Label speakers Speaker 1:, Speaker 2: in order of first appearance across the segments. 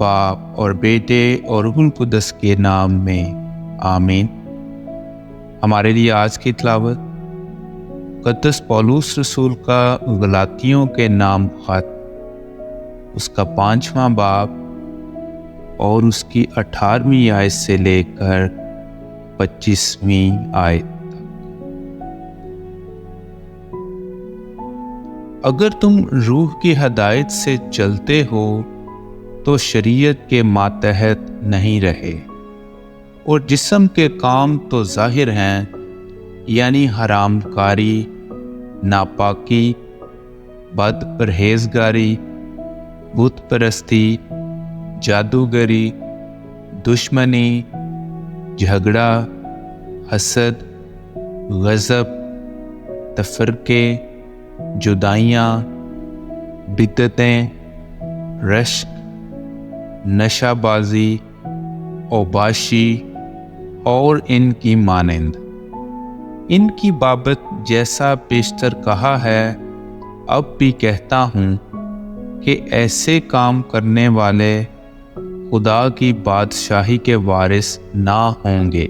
Speaker 1: باپ اور بیٹے اور روح القدس کے نام میں آمین۔ ہمارے لیے آج کی تلاوت مقدس پولس رسول کا غلاطیوں کے نام خط، اس کا 5واں باب اور اس کی 18ویں آیت سے لے کر 25ویں آیت تک۔ اگر تم روح کی ہدایت سے چلتے ہو تو شریعت کے ماتحت نہیں رہے، اور جسم کے کام تو ظاہر ہیں، یعنی حرام کاری، ناپاکی، بد پرہیزگاری، بت پرستی، جادوگری، دشمنی، جھگڑا، حسد، غضب، تفرقے، جدائیاں، بدعتیں، رشک، نشہ بازی، اوباشی اور ان کی مانند۔ ان کی بابت جیسا پیشتر کہا ہے، اب بھی کہتا ہوں کہ ایسے کام کرنے والے خدا کی بادشاہی کے وارث نہ ہوں گے،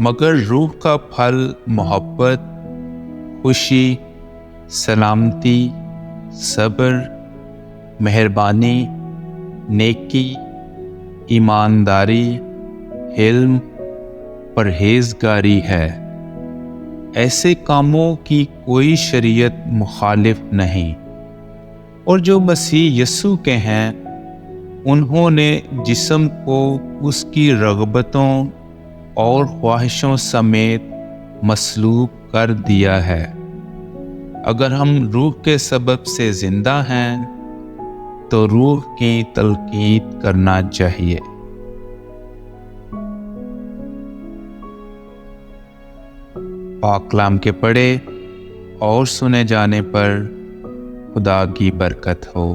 Speaker 1: مگر روح کا پھل محبت، خوشی، سلامتی، صبر، مہربانی، نیکی، ایمانداری، حلم، پرہیزگاری ہے۔ ایسے کاموں کی کوئی شریعت مخالف نہیں، اور جو مسیح یسوع کے ہیں انہوں نے جسم کو اس کی رغبتوں اور خواہشوں سمیت مصلوب کر دیا ہے۔ اگر ہم روح کے سبب سے زندہ ہیں تو روح کی تلقین کرنا چاہیے۔ پاک کلام کے پڑھے اور سنے جانے پر خدا کی برکت ہو۔